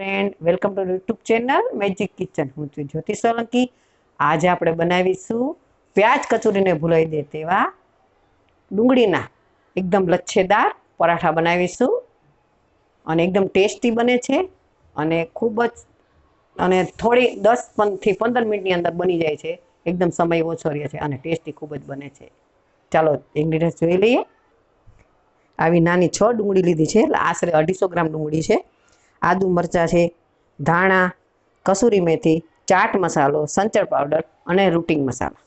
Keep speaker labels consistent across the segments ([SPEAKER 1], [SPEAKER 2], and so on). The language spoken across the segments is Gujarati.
[SPEAKER 1] Friend, welcome to YouTube channel magic kitchen. હું છું જ્યોતિ સોલંકી. આજે આપણે બનાવીશું પ્યાજ કચોરીને ભૂલાઈ દે તેવા ડુંગળીના એકદમ લચ્છેદાર પરાઠા બનાવીશું અને એકદમ ટેસ્ટી બને છે અને ખૂબ જ અને થોડી 10 થી 15 મિનિટની અંદર બની જાય છે. એકદમ સમય ઓછો રહે છે અને ટેસ્ટી ખૂબ જ બને છે. ચાલો ઇન્ગ્રીડિયન્ટ્સ જોઈ લઈએ. આવી નાની 6 ડુંગળી લીધી છે, એટલે આશરે 250 ગ્રામ ડુંગળી છે. આદુ મરચાં છે, ધાણા, કસૂરી મેથી, ચાટ મસાલો, સંચળ પાવડર અને રૂટિંગ મસાલા.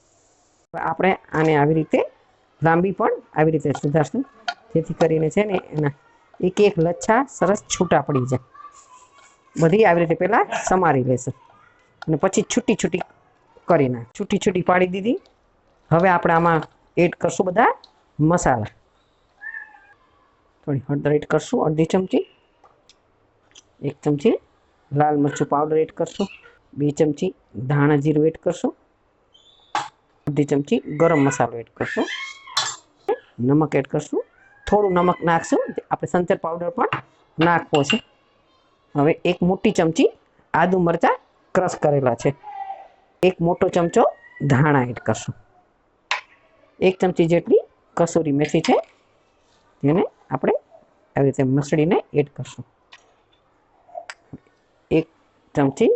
[SPEAKER 1] આપણે આને આવી રીતે લાંબી પણ આવી રીતે સુધારશું, જેથી કરીને છે ને એના એક એક લચ્છા સરસ છૂટા પડી જાય. બધી આવી રીતે પહેલાં સમારી લેશું અને પછી છૂટી છૂટી કરી નાખ. છૂટી છૂટી પાડી દીધી. હવે આપણે આમાં એડ કરશું બધા મસાલા. થોડી હળદર એડ કરશું, અડધી ચમચી. 1 ચમચી લાલ મરચું પાવડર એડ કરશું. 2 ચમચી ધાણા જીરું એડ કરશું. અડધી ચમચી ગરમ મસાલો એડ કરશું. નમક એડ કરશું. થોડું નમક નાખશું, આપણે સંચળ પાવડર પણ નાખવો છે. હવે 1 મોટી ચમચી આદુ મરચાં ક્રશ કરેલા છે. 1 મોટો ચમચો ધાણા એડ કરશું. 1 ચમચી જેટલી કસૂરી મેથી છે, જેને આપણે આવી રીતે મસળીને એડ કરશું. 1 ચમચી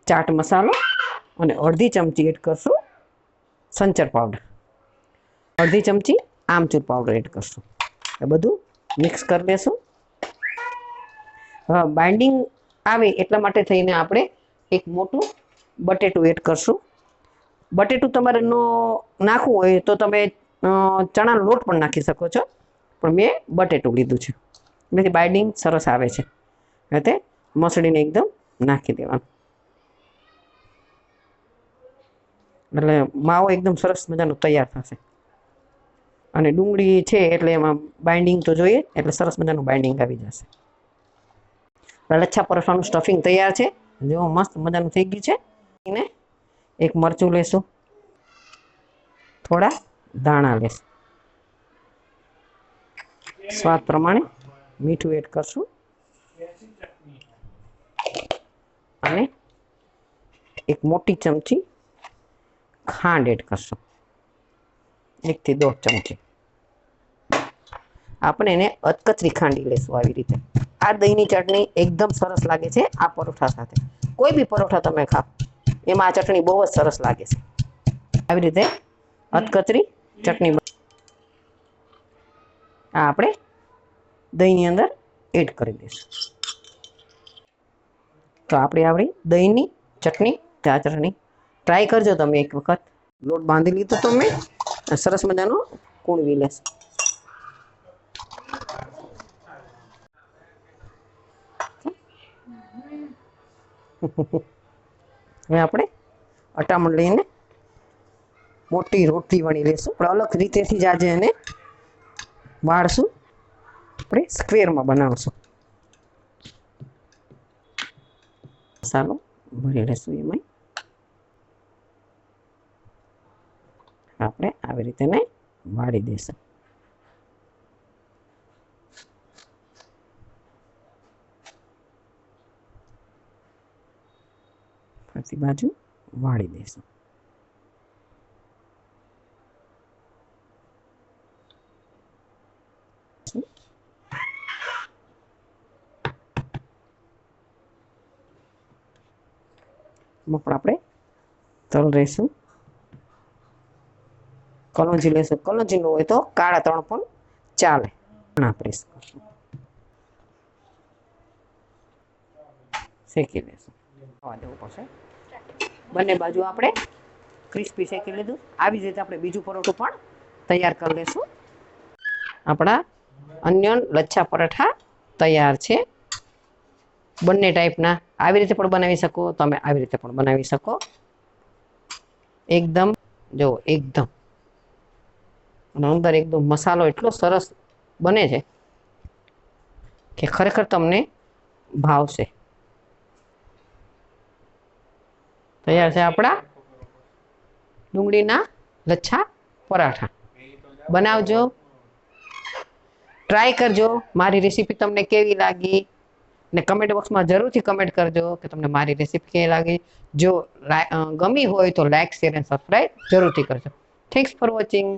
[SPEAKER 1] ચાટ મસાલો અને અડધી ચમચી એડ કરશું સંચળ પાવડર. અડધી ચમચી આમચૂર પાવડર એડ કરશું. એ બધું મિક્સ કરી દેશું. બાઇન્ડિંગ આવે એટલા માટે થઈને આપણે 1 મોટું બટેટું એડ કરશું. બટેટું તમારે ન નાખવું હોય તો તમે ચણાનો લોટ પણ નાખી શકો છો, પણ મેં બટેટું લીધું છે. એનાથી બાઇન્ડિંગ સરસ આવે છે. એટલે મસળીને એકદમ નાખી દેવાનું, એટલે માવો એકદમ સરસ મજાનો તૈયાર થશે. અને ડુંગળી છે એટલે એમાં બાઇન્ડિંગ તો જોઈએ, એટલે સરસ મજાનું બાઇન્ડિંગ આવી જશે. લચ્છા પરાઠાનું સ્ટફિંગ તૈયાર છે. જેવો મસ્ત મજાનું થઈ ગયું છે. એને 1 મરચું લેશું, થોડા ધાણા લેશું, સ્વાદ પ્રમાણે મીઠું એડ કરશું અને 1 મોટી ચમચી ખાંડ એડ કરશું. 1 થી 1.5 ચમચી. આપણે એને અધકચરી ખાંડી લેશું આવી રીતે. આ દહીંની ચટણી એકદમ સરસ લાગે છે આ પરોઠા સાથે. કોઈ બી પરોઠા તમે ખાઓ એમાં આ ચટણી બહુ જ સરસ લાગે છે. આવી રીતે અધકચરી ચટણી આ આપણે દહીંની અંદર એડ કરી દઈશું. તો આપણે આપણી દહીંની ચટણી ટ્રાય કરજો તમે એક વખત. લોટ બાંધી લીધો તો મેં સરસ મજાનો કૂણવી લેશું. હવે આપણે અટામણ લઈને મોટી રોટલી વણી લેશું, પણ અલગ રીતેથી જ આજે એને વાળશું. આપણે સ્ક્વેરમાં બનાવશું. મસાલો ભરી લેશું. એમાં આપણે આવી રીતે ને વાળી દઈશું. ફરતી બાજુ વાળી દઈશું. પણ આપણે તલ લઈશું, કલોંજી લઈશું. કલોંજી ન હોય તો કાળા તલ પણ ચાલે. પ્રેસ કરશું, શેકી લેશું. હવા દેવું પડશે. બંને બાજુ આપણે ક્રિસ્પી શેકી લીધું. આવી જ રીતે આપણે બીજું પરોઠું પણ તૈયાર કરી લઈશું. આપણા અન્યન લચ્છા પરાઠા તૈયાર છે. બંને ટાઈપના આવી રીતે પણ બનાવી શકો, તમે આવી રીતે પણ બનાવી શકો. એકદમ જો એકદમ અને અંદર એકદમ મસાલો એટલો સરસ બને છે કે ખરેખર તમને ભાવશે. તૈયાર છે આપણા ડુંગળીના લચ્છા પરાઠા. બનાવજો, ટ્રાય કરજો. મારી રેસીપી તમને કેવી લાગી ને કમેન્ટ બોક્સમાં જરૂરથી કમેન્ટ કરજો કે તમને મારી રેસીપી કેવી લાગી. જો ગમી હોય તો લાઇક શેર અને સબસ્ક્રાઈબ જરૂરથી કરજો. Thanks for watching.